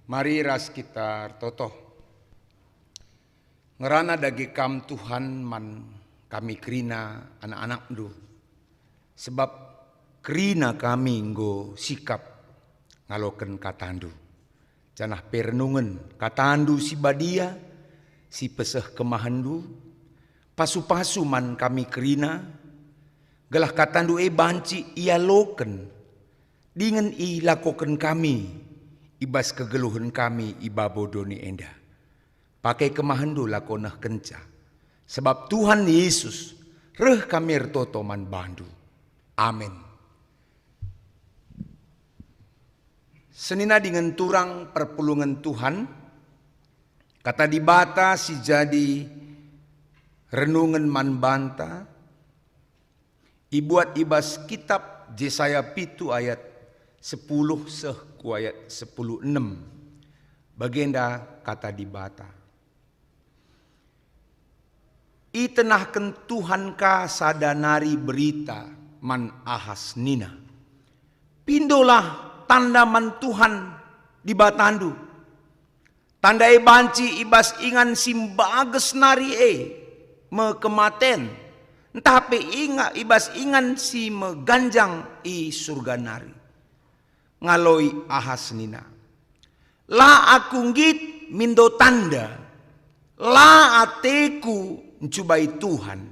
Mari ras kita toto. Ngerana dagi kam Tuhan man kami kerina anak-anak du. Sebab kerina kami nggo sikap ngaloken katandu. Janah perenungan katandu si badia, si peseh kemahandu. Pasu-pasu man kami kerina. Gelah katandu banci ia loken. Dengan i lakoken kami. Ibas kegeluhan kami iba bodoni enda. Pakai kemahandu lakonah kenca. Sebab Tuhan Yesus reh kami toto man bandu. Amin. Senina dengan turang perpulungan Tuhan. Kata dibata si jadi renungan man banta. Ibuat ibas kitab Yesaya pitu ayat 10 ku ayat 10:6. Bagenda kata dibata. Itenahkan Tuhan ka sadanari berita man ahas nina. Pindolah tanda man Tuhan di batandu. Tanda banci ibas ingan simbages nari me kematen. Tapi ingat ibas ingan si meganjang i surga nari. Ngaloi ahas nina. La aku ngit mindo tanda. La ateku ncubai Tuhan.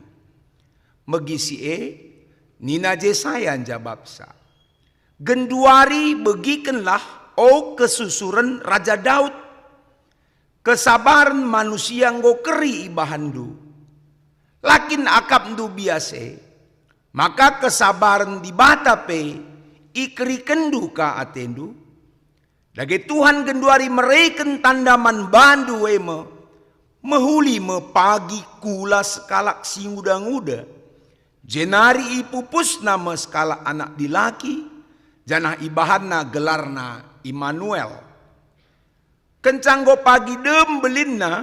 Megisi nina Yesaya jababsa. Genduari begikenlah kesusuran Raja Daud. Kesabaran manusia nggo keri ibahandu. Lakin akap ndu biase. Maka kesabaran di batape. Ikri kendu ka atendu. Dage Tuhan genduari mereken tandaman bandu weme. Mehuli me pagi kula sekalak si nguda-nguda. Jenari ipupus nama skala anak dilaki. Janah ibahanna gelarna Immanuel. Kencanggo pagi dem belinna.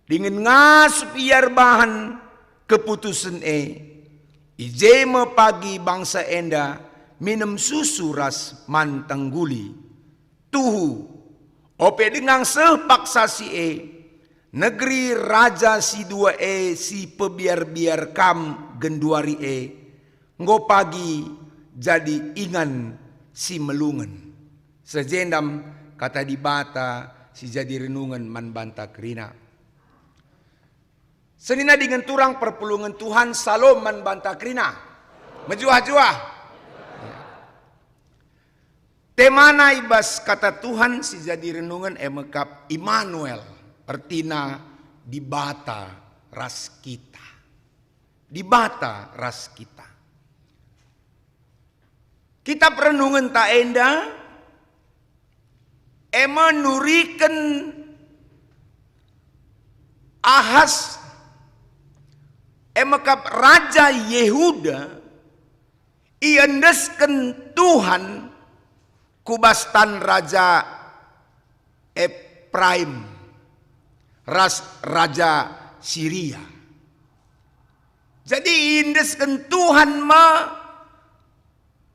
Dengan ngasup iar bahan keputusan Ije me pagi bangsa enda. Minum susu ras mantangguli. Tuhu. Ope dengan sepaksa si negeri raja si dua si pebiar-biar kam genduari Ngo pagi jadi ingan si melungan. Sejendam kata dibata si jadi renungan man banta kerina. Senina dengan turang perpulungan Tuhan salom man banta kerina. Mejuah-juah. Temana ibas kata Tuhan si jadi renungan emekap Immanuel. Artina dibata ras kita. Dibata ras kita. Kitab renungan tak enda. Nuriken Ahas. Emekap Raja Yehuda. Iendesken Tuhan. Kubastan Raja Ephraim, ras Raja Syria. Jadi indeskan Tuhan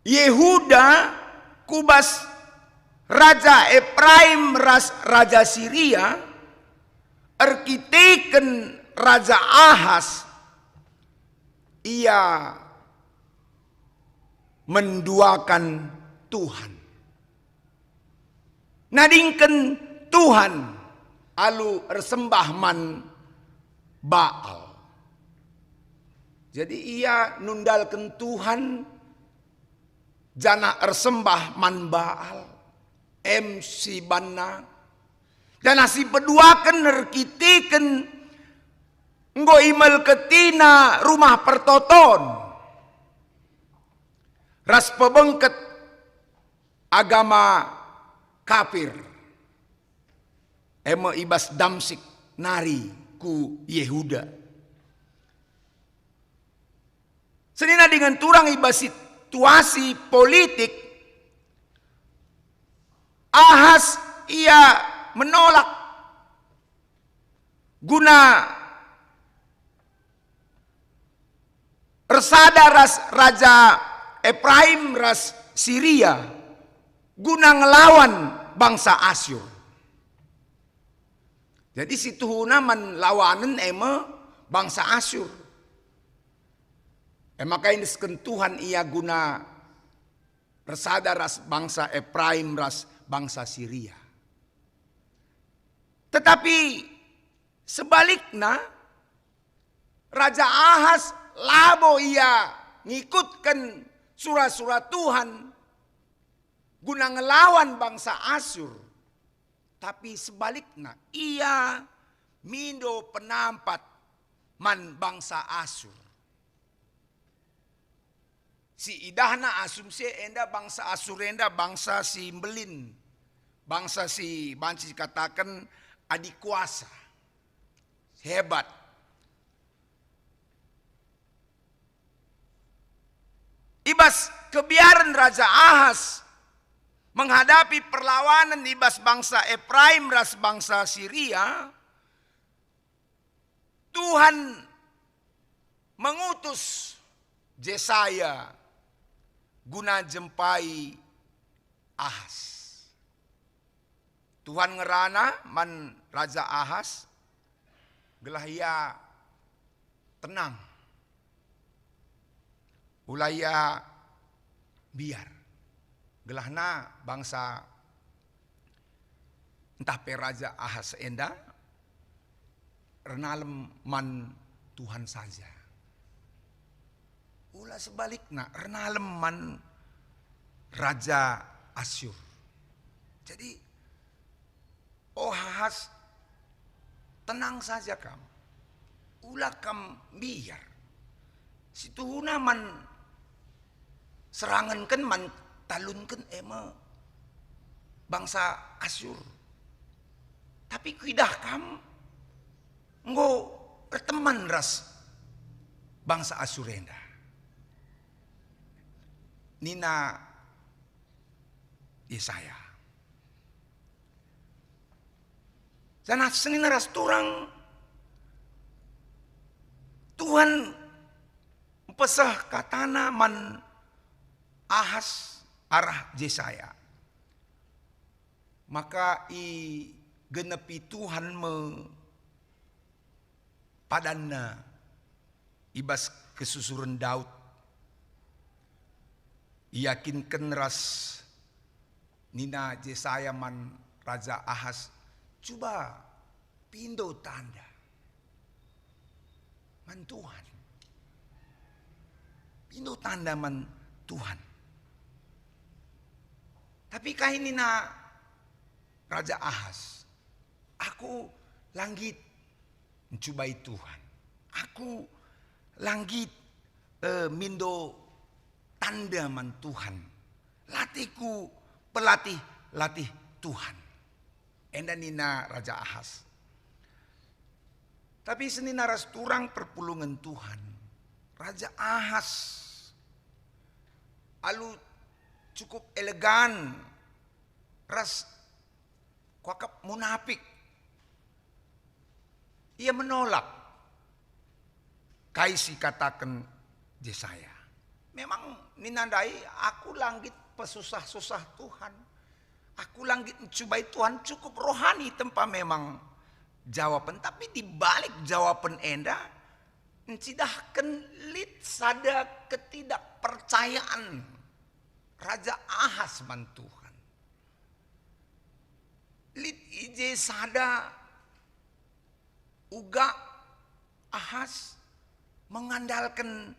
Yehuda kubas Raja Ephraim ras Raja Syria. Arkiteken Raja Ahas. Ia menduakan Tuhan. Nadingken Tuhan alu ersembah man Baal. Jadi ia nundalkan Tuhan jana ersembah man Baal. Si banna. Dan si peduakan nerkitiken nggo imel ketina rumah pertoton. Ras pebengket agama kafir. Ibas damsik nari ku Yehuda. Senina dengan turang ibas situasi politik. Ahas ia menolak. Guna resada ras Raja Ephraim ras Syria. Guna ngelawan bangsa Asyur. Jadi si tuhuna man lawanan ema bangsa Asyur. Maka ini Tuhan ia guna resada ras bangsa Efraim ras bangsa Syria. Tetapi sebaliknya Raja Ahaz labo ia ngikutkan surah-surah Tuhan guna ngelawan bangsa Asyur. Tapi sebaliknya ia mindo penampat man bangsa Asyur. Si idahna asumsi enda bangsa Asyur enda bangsa si Belin. Bangsa si banci katakan adik kuasa. Hebat. Ibas kebiaran Raja Ahaz menghadapi perlawanan ibas bangsa Efraim ras bangsa Syria, Tuhan mengutus Jesaya guna jempai Ahaz. Tuhan ngerana man Raja Ahaz gelah ia tenang. Ulaya biar. Gelahna bangsa entah pe Raja Ahaz enda renalem man Tuhan saja. Ulah sebaliknya renalem man Raja Asyur. Jadi Ahaz tenang saja kamu. Ulah kam biar. Si tuhuna man serangankan man talunkan ema bangsa Asyur. Tapi kuidah kamu nggo berteman ras bangsa Asyur enda. Nina Yesaya. Sana senina ras turang Tuhan pesah katana man Ahaz arah Jesaya. Maka i genepi Tuhan padanna ibas kesusuran Daud. Yakinkan ras nina Jesaya man Raja Ahaz coba pindo tanda man Tuhan. Pindo tanda man Tuhan. Tapi kaini na Raja Ahaz, aku langgit mencobai Tuhan. Aku langgit mindo tanda man Tuhan. Latihku pelatih latih Tuhan. Enda nina Raja Ahaz. Tapi senina ras turang perpulungan Tuhan. Raja Ahaz alu cukup elegan, ras kuakap munafik. Ia menolak. Kaisi katakan Jesaya. Memang ninandai aku langgit pesusah-susah Tuhan. Aku langgit mencobai Tuhan cukup rohani tempat memang jawaban. Tapi di balik jawaban enda, encidahkan lit sada ketidakpercayaan Raja Ahaz man Tuhan. Lit ije sada uga Ahaz mengandalkan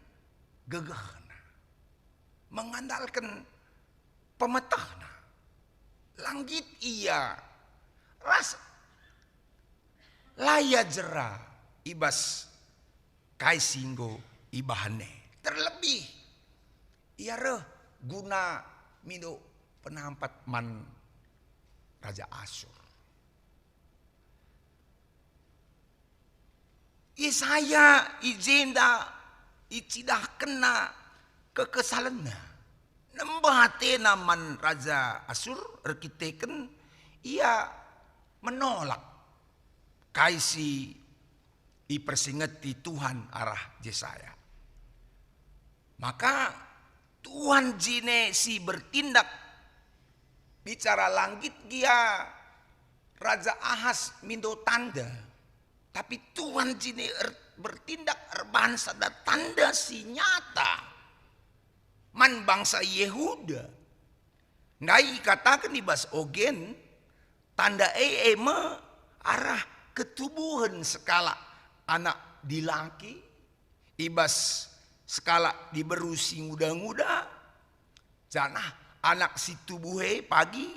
gegehna, mengandalkan pemetahna. Langgit ia ras laya jera ibas kai singgo ibahane. Terlebih ia reh guna mido penampat man Raja Asyur. Isaya ijenda icidah kena kekesalannya. Nembahate naman Raja Asyur rekiteken ia menolak kaisi ipersingeti Tuhan arah Jesaya. Maka Tuhan jine si bertindak bicara langit dia Raja Ahas mindo tanda, tapi Tuhan jini bertindak erbangsa dan tanda si nyata. Man bangsa Yehuda. Nai katakan di bas ogen, tanda me arah ketubuhan skala anak dilaki, ibas skala diberusi muda-muda, janah anak si tubuhe pagi,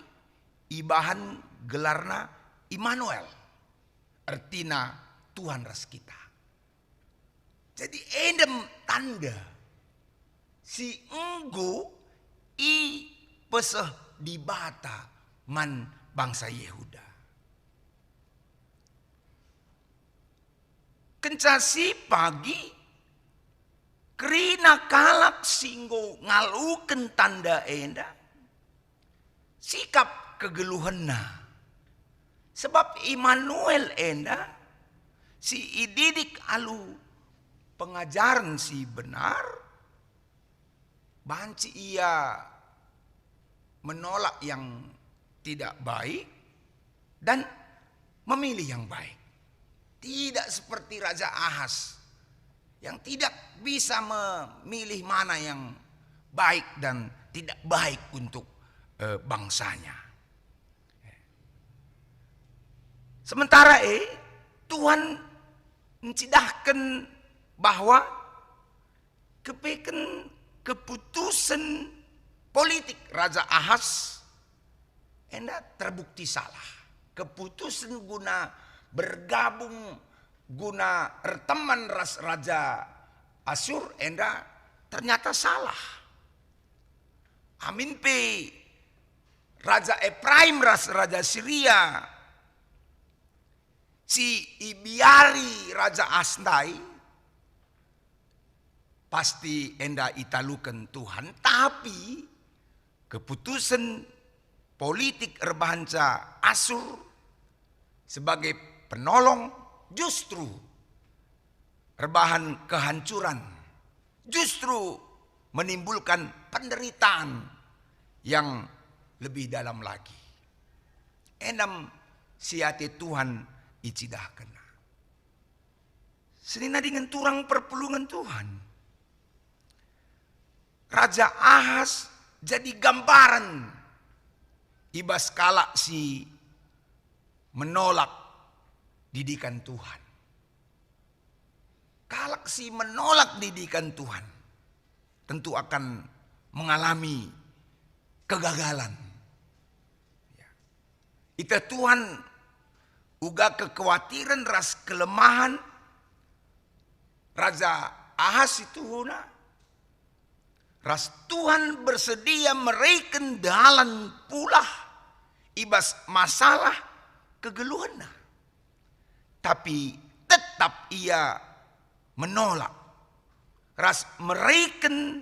ibahan gelarna Immanuel, artina Tuhan ras kita. Jadi edem tanda si enggo i peseh di bata man bangsa Yehuda. Kencasi pagi kerina kalak singgo ngaluken tanda enda sikap kegeluhenna. Sebab Immanuel enda si ididik alu pengajaran si benar, banci ia menolak yang tidak baik dan memilih yang baik. Tidak seperti Raja Ahas yang tidak bisa memilih mana yang baik dan tidak baik untuk bangsanya. Sementara Tuhan mencidahkan bahwa keputusan politik Raja Ahas hendak terbukti salah. Keputusan guna bergabung guna erteman ras Raja Asyur hendak ternyata salah. Amin pe Raja Efraim ras Raja Syria si ibiari Raja Asdai pasti hendak italukan Tuhan, tapi keputusan politik erbangsa Asyur sebagai penolong justru rebahan kehancuran, justru menimbulkan penderitaan yang lebih dalam lagi. Enam siate Tuhan icidah kena. Senina dengan turang perpulungan Tuhan. Raja Ahas jadi gambaran ibas kalak si menolak didikan Tuhan. Kalak si menolak didikan Tuhan tentu akan mengalami kegagalan. Itu Tuhan uga kekhawatiran ras kelemahan Raja Ahas itu huna. Ras Tuhan bersedia mereken dalan pula ibas masalah kegeluhana. Tapi tetap ia menolak. Ras mereken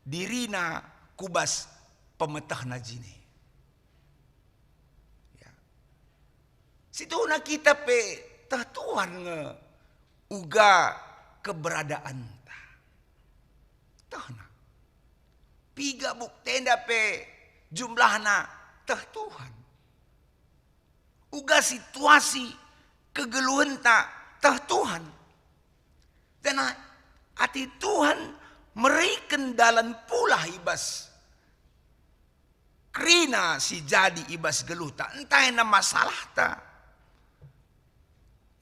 dirina kubas pemetah najine. Ya. Situna kita pe tah Tuhan nge uga keberadaan ta. Tahna. Piga buk tenda pe jumlahna tah Tuhan. Uga situasi kegeluhan tah Tuhan. Dan hati Tuhan mereken dalam pula ibas. Kerina si jadi ibas geluh tak entah yang masalah tak.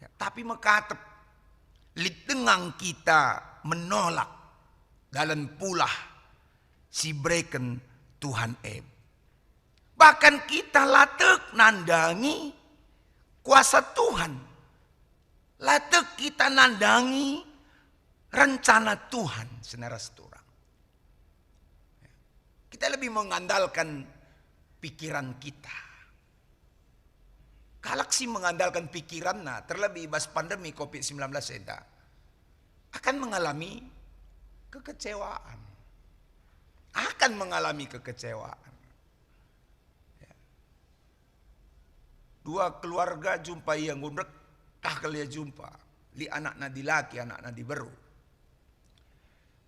Ya, tapi mekatep litengang kita menolak dalam pula si breken Tuhan Bahkan kita latek nandangi kuasa Tuhan. Latek kita nandangi rencana Tuhan senara seturang. Kita lebih mengandalkan pikiran kita. Kalak sih mengandalkan pikiran, nah terlebih pas pandemi COVID-19 seda akan mengalami kekecewaan. Akan mengalami kekecewaan. Dua keluarga jumpa yang gundrek, tah kalian jumpa. Li anak na dilaki, anak na diberu.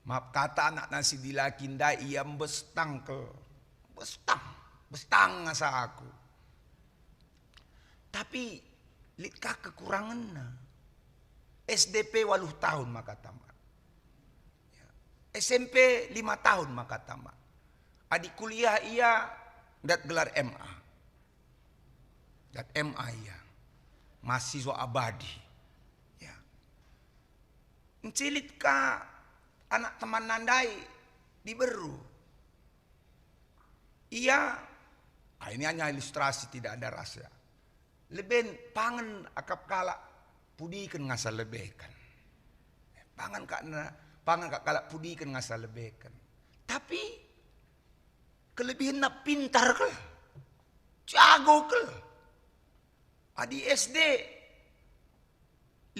Maaf kata anak nasi dilaki nda ia bestang ngasa aku. Tapi litka kekurangan na. SDP 8 tahun maka tamat. SMP 5 tahun maka tamat. Adik kuliah ia dat gelar MA. Dat MA ia. Mahasiswa abadi. Ya. Encilit ka anak teman nandai di Beru. Ia, ini hanya ilustrasi tidak ada rasa. Lebih pangan akap kalak pudikan ngasa lebihkan. Pangan kak kalak pudikan ngasa lebihkan. Tapi kelebihan nak pintar ke, jago ke. Adi SD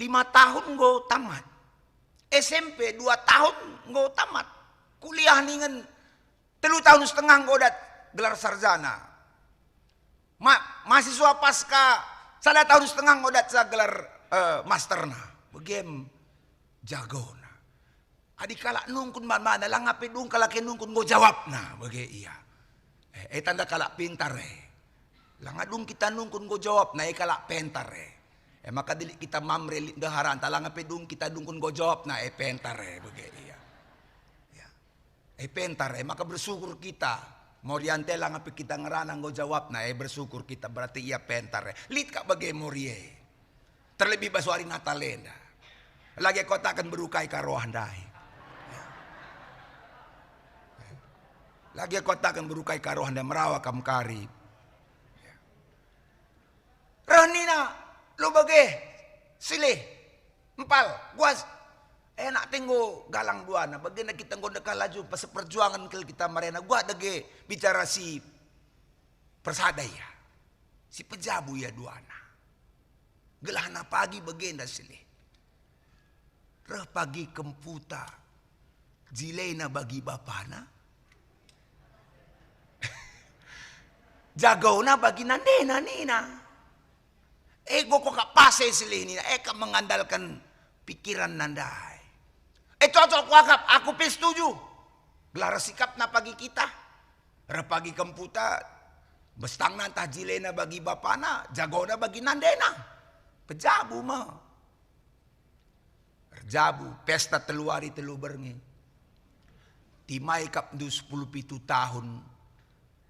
5 tahun go tamat, SMP 2 tahun go tamat, kuliah ningen 3 tahun setengah go dat gelar sarjana. Mahasiswa pasca 1 tahun setengah go dat sa gelar masterna. Begem jagona. Adi kalak nungkun mana lang ngapi dung kalak nungkun go jawab na bege iya. Tanda kalak pintar langadung kita nungkun go jawab na kalak pentar maka dili kita mamre daharan talanga pedung kita dungkun go jawab na pentar bege iya. Ya. Pentar maka bersyukur kita moriante lang api kita ngeranang go jawab na bersyukur kita berarti iya pentar lit ka bege morie. Terlebih basuari Natalenda. Lagi kota akan berukai karohandai. Lagi kota akan berukai karohandai merawak kamkari. Ranina, lo bage, silih, empal, guas, enak tenggo galang duana, bagaimana kita ngondek laju pas perjuangan kita marena, gua dege bicara si persadaya, si pejabu ya duana, gelahna pagi bagaimana silih, reh pagi kemputa, jilena bagi bapana, jagona bagi nandena nina. Ego kok kak pase silih ini, ka mengandalkan pikiran nandai. Cocok wakap, aku pun setuju. Gelar sikap na pagi kita, repagi kemputa, bestang nantah jilena bagi bapana, jagona bagi nandena. Pejabu mah. Jabu, pesta teluari telu berngi. Timai kap du 10 pitu tahun,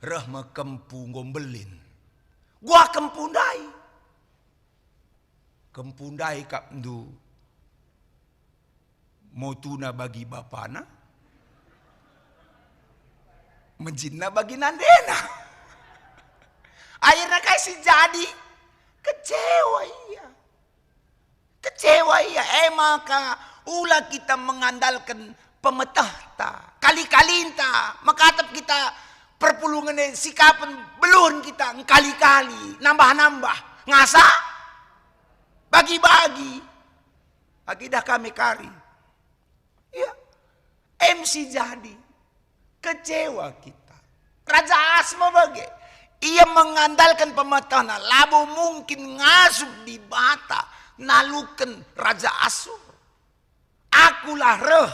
reh me kempu ngombelin. Gua kempundai. Kempundai kap ndu motuna bagi bapana, menjinna bagi nandena. Akhirnya kasih jadi kecewa iya. Kecewa iya. Maka ulah kita mengandalkan pemetahta. Kali-kalinta. Makatap kita perpulungan sikapan belum kita kali-kali. Nambah-nambah. Ngasa? Bagi-bagi. Akidah kami kari. Ya. MC jadi. Kecewa kita. Raja Asma bagi. Ia mengandalkan pemetahna. Labu mungkin ngasup di bata. Nalukan Raja Asur. Akulah reh.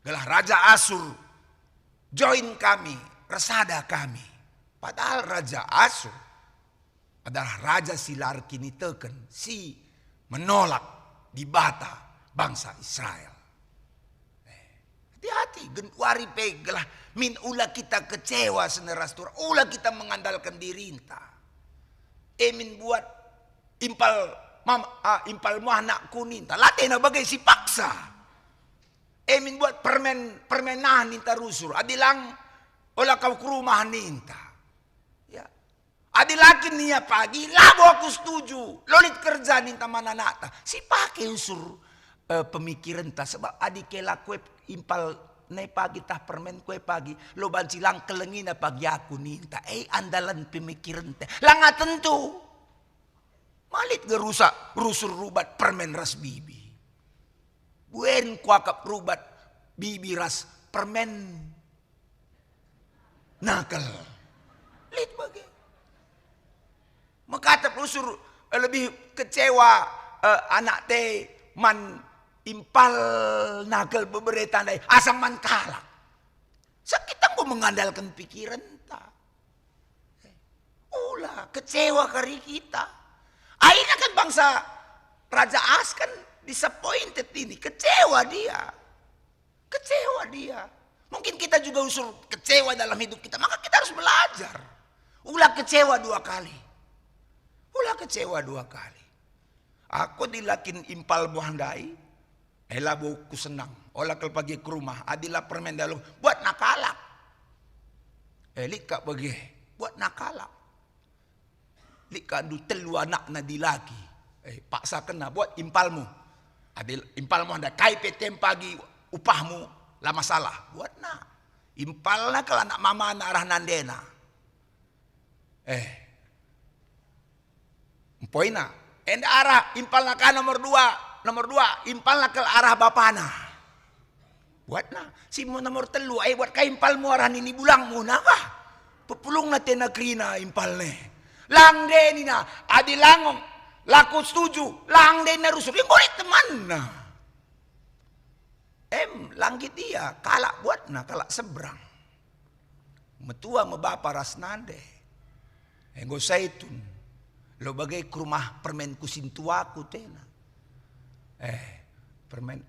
Gelah Raja Asur. Join kami. Resada kami. Padahal Raja Asur adalah raja silar kini teken si menolak di bata bangsa Israel. Hati-hati genwari pegelah min ulah kita kecewa senerastur ulah kita mengandalkan dirinta. Min buat impal muah nak kuninta latena bagai si paksa. Min buat permenahan ninta rusur adilang olah kau ke rumah ninta. Adilakin niya pagi, labo aku setuju. Lolit kerja ninta mana nata. Si pakai unsur pemikiran ta. Sebab adikela kue impal nai pagi tah permen kue pagi. Lo bancilang kelengina pagi aku ninta. Andalan pemikiran ta. Langa tentu. Malit gerusak rusur rubat permen ras bibi. Buen kuakap rubat bibi ras permen nakal. Lit bagi. Makata usur lebih kecewa anak teh man impal nagal beberapa tandai asam man kalah. Sakit aku mengandalkan pikiran ta. Ulah kecewa kari kita. Akhirnya kan bangsa Raja Ahas kan disappointed ini. Kecewa dia. Kecewa dia. Mungkin kita juga usul kecewa dalam hidup kita. Maka kita harus belajar. Ulah kecewa 2 kali. Ulah kecewa 2 kali. Aku dilakin impal buhandai. Ela buku senang. Olah kalau pagi ke rumah. Adilah permen dalam. Buat nakalak. Lika bagi. Buat nakalak. Lika du telu anak na dilaki. Paksa kena buat impalmu. Adil impalmu ada kai petem pagi upahmu lah masalah. Buat na. Impalna kalau anak mama na arah nandena. Poina. Enda arah impalna ka nomor 2. Nomor 2 impalna ke arah bapana. Buat na. Si nomor 3 buat ka impalmu arah nini bulangmu na kah? Pepulung na tena krina impalne. Lang deni na adi langong laku setuju lang deni na rusuh yang boleh teman na langgit dia kalak buat na kalak seberang metua mebapa rasnande enggo saitun lo bagai ke rumah permen kusintuaku tena permen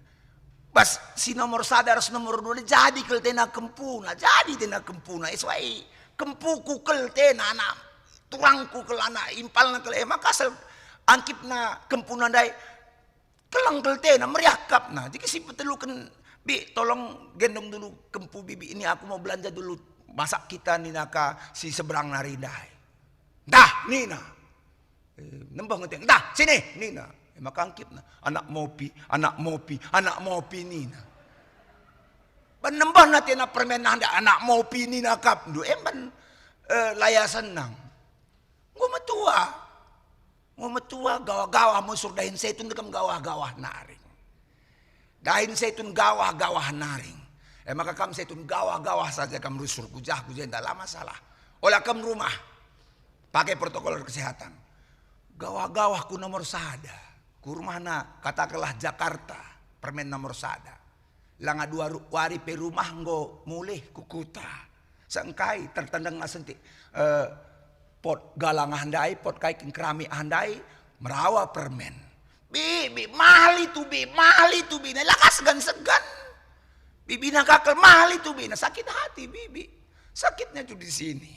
bas si nomor sadar nomor 2 jadi kel tena kempuna jadi tena kempuna iswai kempu kukel tena anak turangku ke lana impal na ke maka angkip na kempunan dai kelang kelte na meriakap na jika si petelukan bi tolong gendong dulu kempu bibi ini aku mau belanja dulu masak kita ninaka si seberang nari dai dah nina nembang ngeteng dah sini nina maka angkip na anak mopi nina penembah nanti na permen anda anak mopi nina kap du emban layasan nang Ngumetua gawah-gawah musur dahin seitun dekam gawah-gawah naring. Dahin seitun gawah-gawah naring. Maka kam seitun gawah-gawah saja kam rusur kujah tidak lama salah. Olah kam rumah pakai protokol kesehatan. Gawah-gawah ku nomor sada. Ku rumah na katakanlah Jakarta permen nomor sada. Langa 2 wari pe rumah nggo mulih kukuta. Sangkai tertandang asenti pot galang handai, pot kaikin kerami handai, merawa permen. Bibi, mahal itu bi, nah laka segan-segan. Bibi nak kakal mahal itu bi, nah sakit hati bibi. Sakitnya tuh di sini.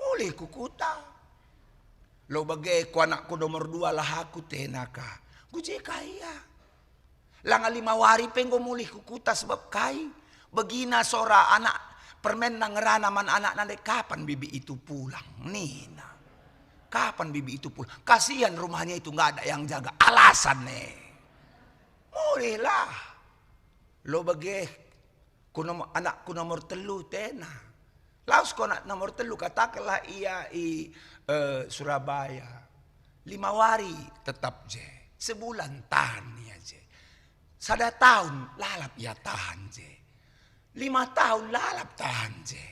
Mulai kukuta. Lo bagai ku anakku nomor 2 lah aku tenaka. Guje kaya. Langa 5 wari penggo mulih kukuta sebab kai. Begina sora anak permen nang ngeranaman anak nande kapan bibi itu pulang Nina kapan bibi itu pulang kasihan rumahnya itu nggak ada yang jaga alasan nih mulailah lo bagi anakku nomor 3 tena laus ko anak nomor 3 katakanlah iya Surabaya 5 wari tetap je sebulan tahan ya je 1 tahun lalap ya tahan je 5 tahun lalap tahan je.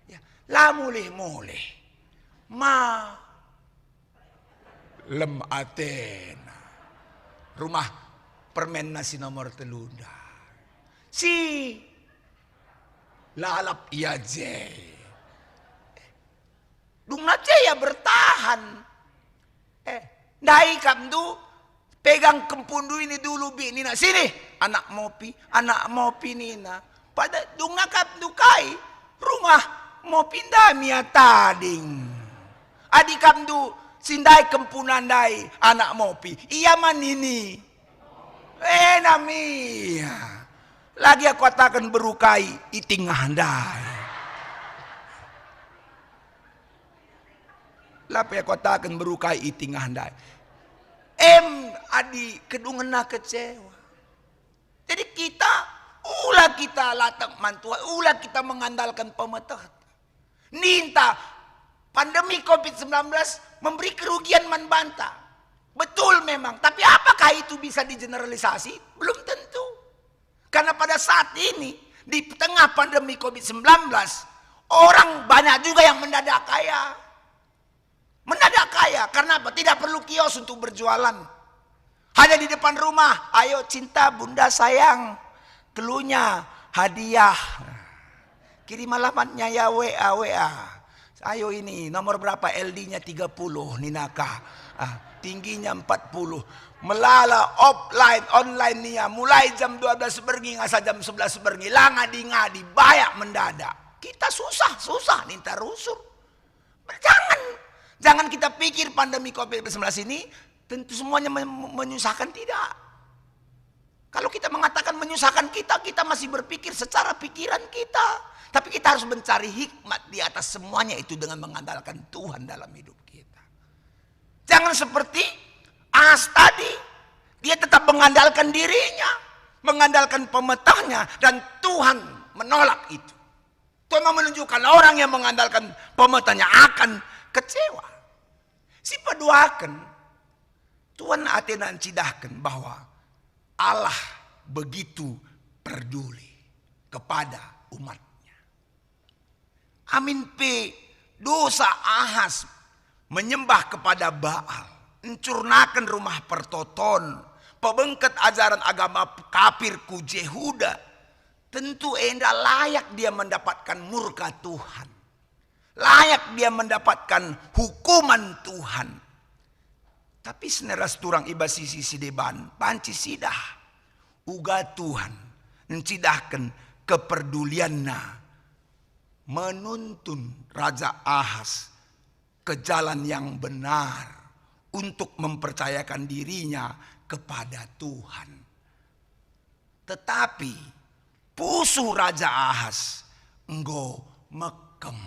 Ya, lah mulih-mulih. Ma lem Athena. Rumah permen nasi nomor 3. Si lalap iya je. Dung na je ya bertahan. Dai kam du pegang kempundu ini dulu bi nina sini anak mopi nina. Pada dungakap dukai rumah mau pindah mia tading. Adikam du sindai kempunan dai anak mopi. Iya man ini. Namia. Lagi aku katakan berukai itingah dai. Lapa aku katakan berukai itingah dai. Adi kedungena kecewa. Jadi ulah kita latang mantua, ulah kita mengandalkan pemerintah. Ninta pandemi COVID-19 memberi kerugian man banta. Betul memang, tapi apakah itu bisa digeneralisasi? Belum tentu. Karena pada saat ini di tengah pandemi COVID-19 orang banyak juga yang mendadak kaya. Mendadak kaya karena apa? Tidak perlu kios untuk berjualan. Hanya di depan rumah, ayo cinta bunda sayang. Kelunya hadiah. Kirim alamatnya ya WA. Ayo ini nomor berapa, LD-nya 30 Ninaka. Tingginya 40. Melala offline online nia mulai jam 12 sebergi ngasa jam 11 sebergi langadi-ngadi bayak mendadak. Kita susah minta rusuk. Jangan kita pikir pandemi COVID-19 ini tentu semuanya menyusahkan, tidak. Kalau kita mengatakan menyusahkan kita masih berpikir secara pikiran kita. Tapi kita harus mencari hikmat di atas semuanya itu dengan mengandalkan Tuhan dalam hidup kita. Jangan seperti Ahas tadi. Dia tetap mengandalkan dirinya, mengandalkan pemetahnya, dan Tuhan menolak itu. Tuhan mau menunjukkan orang yang mengandalkan pemetahnya akan kecewa. Si peduakan, Tuhan atenan cidahkan bahwa Allah begitu peduli kepada umatnya. Amin P. Dosa Ahas menyembah kepada Baal, mencurnakan rumah pertoton, pebengket ajaran agama kafir ku Yehuda. Tentu endah layak dia mendapatkan murka Tuhan. Layak dia mendapatkan hukuman Tuhan. Tapi seneras turang iba sisi sideban panci sidah. Uga Tuhan mencidahkan kepeduliannya menuntun Raja Ahas ke jalan yang benar untuk mempercayakan dirinya kepada Tuhan. Tetapi pusuh Raja Ahas enggo mekem.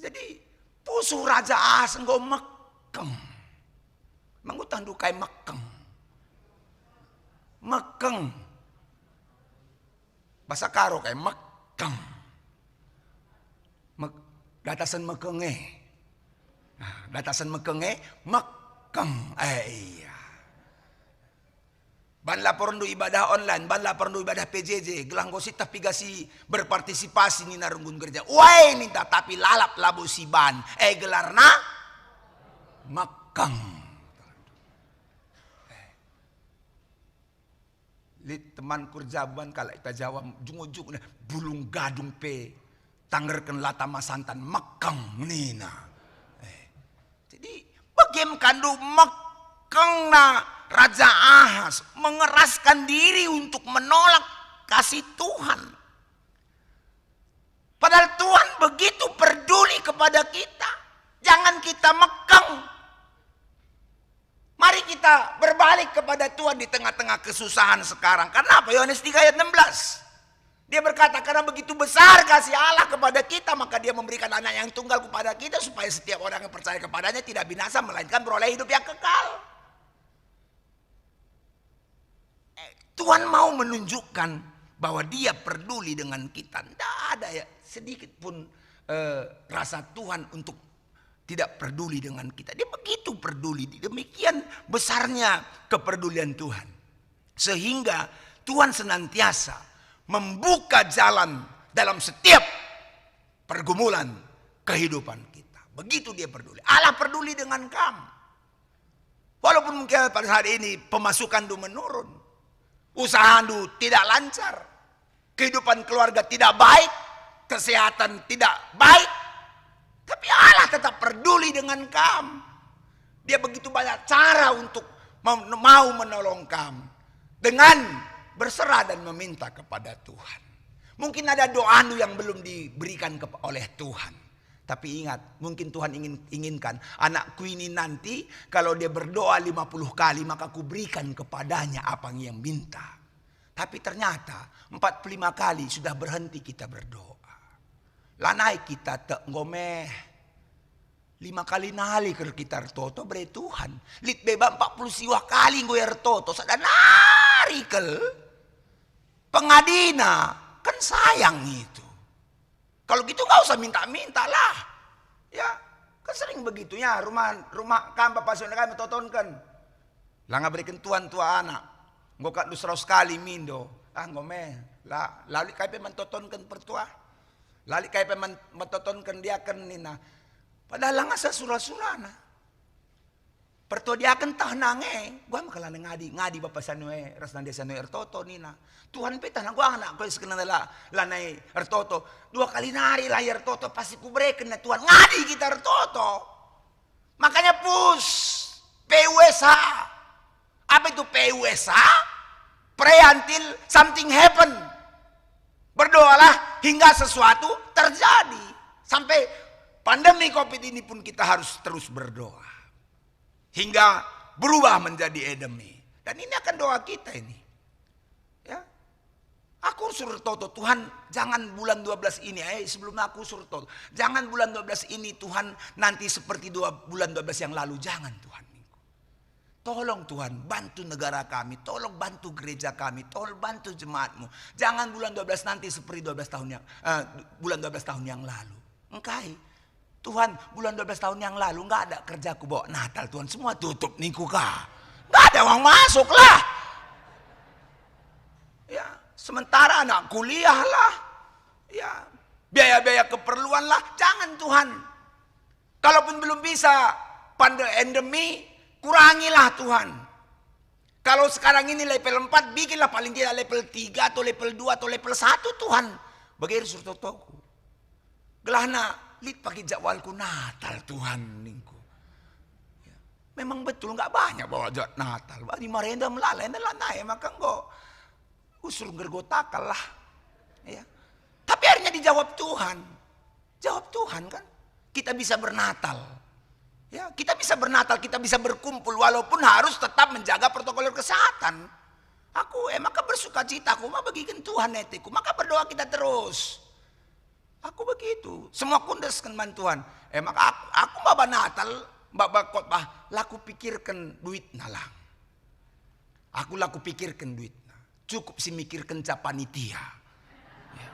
Jadi pusuh Raja Ahas enggo mekem. Mengutan dukai mekem. Mekeng. Bahasa karo kayak mekem. Datasan mekenge. Datasan mekenge mekeng. Iya. Ban laporan do ibadah online, ban laporan do ibadah PJJ, gelang gosit tapi gasi berpartisipasi ni narunggun kerja. Wah minta tapi lalap labu si ban. Gelarna mekeng. Lit teman kurjaban kalau kita jawab ujung-ujung bulung gadung pe tanggerkan lata masantan mekeng nina. Jadi bagaimana kandu mekeng na Raja Ahas mengeraskan diri untuk menolak kasih Tuhan. Padahal Tuhan begitu peduli kepada kita. Jangan kita mekeng. Mari kita berbalik kepada Tuhan di tengah-tengah kesusahan sekarang. Karena apa? Yohanes 3 ayat 16. Dia berkata karena begitu besar kasih Allah kepada kita, maka dia memberikan anak yang tunggal kepada kita supaya setiap orang yang percaya kepadanya tidak binasa melainkan beroleh hidup yang kekal. Tuhan mau menunjukkan bahwa dia peduli dengan kita. Tidak ada ya sedikit pun rasa Tuhan untuk tidak peduli dengan kita. Dia begitu peduli. Demikian besarnya kepedulian Tuhan. Sehingga Tuhan senantiasa membuka jalan dalam setiap pergumulan kehidupan kita. Begitu dia peduli. Allah peduli dengan kamu. Walaupun mungkin pada saat ini pemasukan itu menurun. Usaha itu tidak lancar. Kehidupan keluarga tidak baik. Kesehatan tidak baik. Tapi Allah tetap peduli dengan kamu. Dia begitu banyak cara untuk mau menolong kamu. Dengan berserah dan meminta kepada Tuhan. Mungkin ada doa yang belum diberikan oleh Tuhan. Tapi ingat, mungkin Tuhan inginkan anakku ini nanti kalau dia berdoa 50 kali maka ku berikan kepadanya apa yang minta. Tapi ternyata 45 kali sudah berhenti kita berdoa. Lanai kita tak ngomeh. 5 kali nali ker kita toto bre Tuhan. Lit beba 40 siwa kali ngoyer toto. Sadanari kel. Pengadina. Kan sayang itu. Kalau gitu gak usah minta-minta lah. Ya. Kan sering begitu ya. Rumah kan bapak saudara kami totonkan. Lah nggak berikan Tuhan tua anak. Ngokat lu 100 kali mindo. Ngomeh. Lalu kaya mentotonkan pertua. Lali kaya peman metoton kan dia kan nina. Padahal nga sa surah-surah na. pertodiakan tah nange, gua makalan ngadi bapak sanue rasnan desa sanue ertoto nina. Tuhan petah na gua anak kau sekenal lanai ertoto. 2 kali nari lah ertoto pasti ku breken na Tuhan ngadi kita ertoto. Makanya PUSH. Apa itu PUSH? Pray until something happen. Berdoalah hingga sesuatu terjadi. Sampai pandemi COVID ini pun kita harus terus berdoa. Hingga berubah menjadi endemi. Dan ini akan doa kita ini. Ya. Aku suruh toto, Tuhan jangan bulan 12 ini. Sebelum aku suruh toto. Jangan bulan 12 ini Tuhan nanti seperti bulan 12 yang lalu. Jangan Tuhan. Tolong Tuhan bantu negara kami. Tolong bantu gereja kami. Tolong bantu jemaatmu. Jangan bulan 12 nanti seperti bulan 12 tahun yang lalu. Engkai. Tuhan bulan 12 tahun yang lalu nggak ada kerjaku bawa Natal Tuhan semua tutup niku kah nggak ada uang masuk lah ya sementara anak kuliah lah ya biaya-biaya keperluan lah jangan Tuhan kalaupun belum bisa endemi kurangilah Tuhan kalau sekarang ini level 4 bikinlah paling tidak level 3 atau level 2 atau level 1 Tuhan bagaimana surtotoku gelahna lihat pakai jadwalku Natal Tuhan ningku. Ya. Memang betul nggak banyak bawa jadwal Natal. Di marenda melalai naik maka enggak usur gergotakal lah. Ya. Tapi akhirnya dijawab Tuhan. Jawab Tuhan kan. Kita bisa bernatal. Ya, kita bisa bernatal, kita bisa berkumpul walaupun harus tetap menjaga protokol kesehatan. Aku maka bersuka cita, aku mah bagikan Tuhan etiku, maka berdoa kita terus. Aku begitu, semua kundes kan bantuan. Maka aku bawa Natal, bawa khotbah, laku pikirkan duit nalang. Aku laku pikirkan duit. Cukup sih mikirkan panitia. Ya.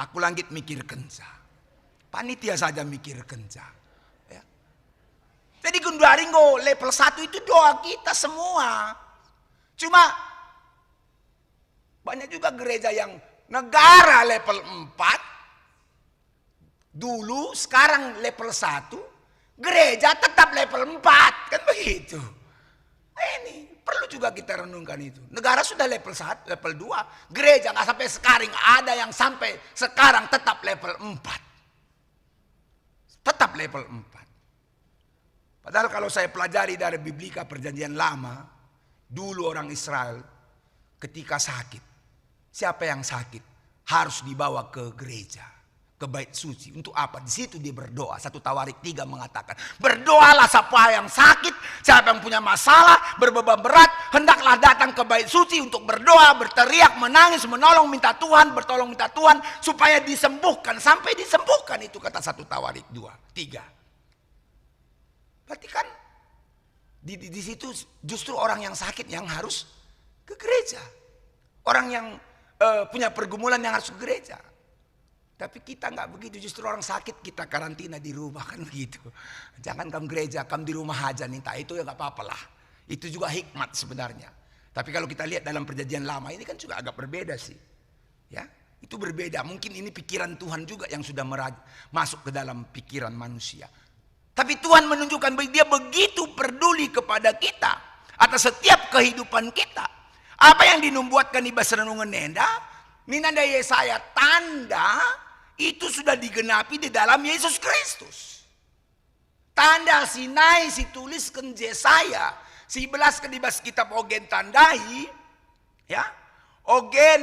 Aku langit mikirkan panitia saja mikirkan ya. Jadi gundaringo level 1 itu doa kita semua. Cuma banyak juga gereja yang negara level 4 dulu sekarang level 1 gereja tetap level 4 kan begitu ini perlu juga kita renungkan itu negara sudah level 1 level 2 gereja nggak sampai sekarang ada yang sampai sekarang tetap level 4 tetap level 4 padahal kalau saya pelajari dari Biblika perjanjian lama dulu orang Israel ketika sakit siapa yang sakit harus dibawa ke gereja, ke bait suci. Untuk apa? Di situ dia berdoa. 1 Tawarik 3 mengatakan, berdoalah siapa yang sakit, siapa yang punya masalah, berbeban berat, hendaklah datang ke bait suci untuk berdoa, berteriak, menangis, menolong, minta Tuhan, bertolong minta Tuhan supaya disembuhkan. Sampai disembuhkan itu kata 1 Tawarik 3. Berarti kan di situ justru orang yang sakit yang harus ke gereja. Orang yang punya pergumulan yang harus ke gereja. Tapi kita nggak begitu, justru orang sakit kita karantina di rumah kan begitu. Jangan kamu gereja, kamu di rumah aja minta itu ya nggak apa-apa lah. Itu juga hikmat sebenarnya. Tapi kalau kita lihat dalam perjanjian lama ini kan juga agak berbeda sih. Ya, itu berbeda. Mungkin ini pikiran Tuhan juga yang sudah masuk ke dalam pikiran manusia. Tapi Tuhan menunjukkan bahwa Dia begitu peduli kepada kita atas setiap kehidupan kita. Apa yang dinubuatkan di bahasa renungan nenda, ninanda Yesaya tanda itu sudah digenapi di dalam Yesus Kristus. Tanda Sinai si tuliskan Yesaya, si belaskan di bahasa kitab Ogen tandai, ya, Ogen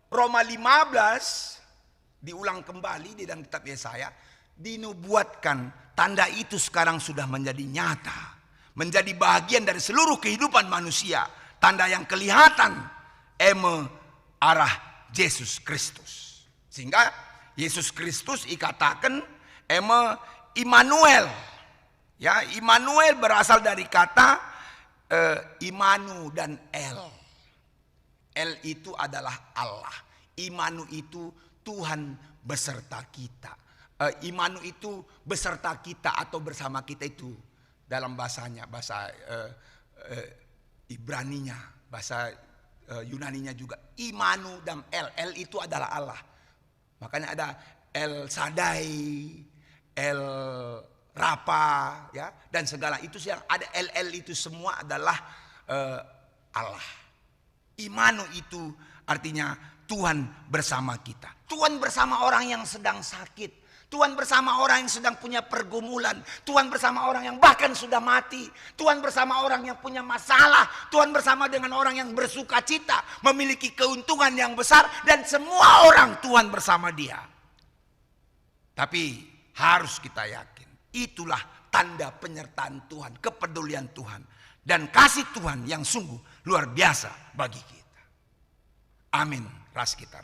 Roma 15 diulang kembali di dalam kitab Yesaya, dinubuatkan tanda itu sekarang sudah menjadi nyata, menjadi bagian dari seluruh kehidupan manusia. Tanda yang kelihatan arah Yesus Kristus. Sehingga Yesus Kristus dikatakan Immanuel. Ya, Immanuel berasal dari kata Imanu dan El. El itu adalah Allah. Imanu itu Tuhan beserta kita. Imanu itu beserta kita atau bersama kita itu dalam bahasanya, bahasa Ibraninya, bahasa Yunaninya juga. Imanu dan El. El itu adalah Allah. Makanya ada El Shaddai, El Rapa, ya, dan segala itu yang ada LL itu semua adalah Allah. Imanu itu artinya Tuhan bersama kita. Tuhan bersama orang yang sedang sakit. Tuhan bersama orang yang sedang punya pergumulan. Tuhan bersama orang yang bahkan sudah mati. Tuhan bersama orang yang punya masalah. Tuhan bersama dengan orang yang bersuka cita, memiliki keuntungan yang besar, dan semua orang Tuhan bersama dia. Tapi harus kita yakin, itulah tanda penyertaan Tuhan, kepedulian Tuhan, dan kasih Tuhan yang sungguh luar biasa bagi kita. Amin. Ras kita.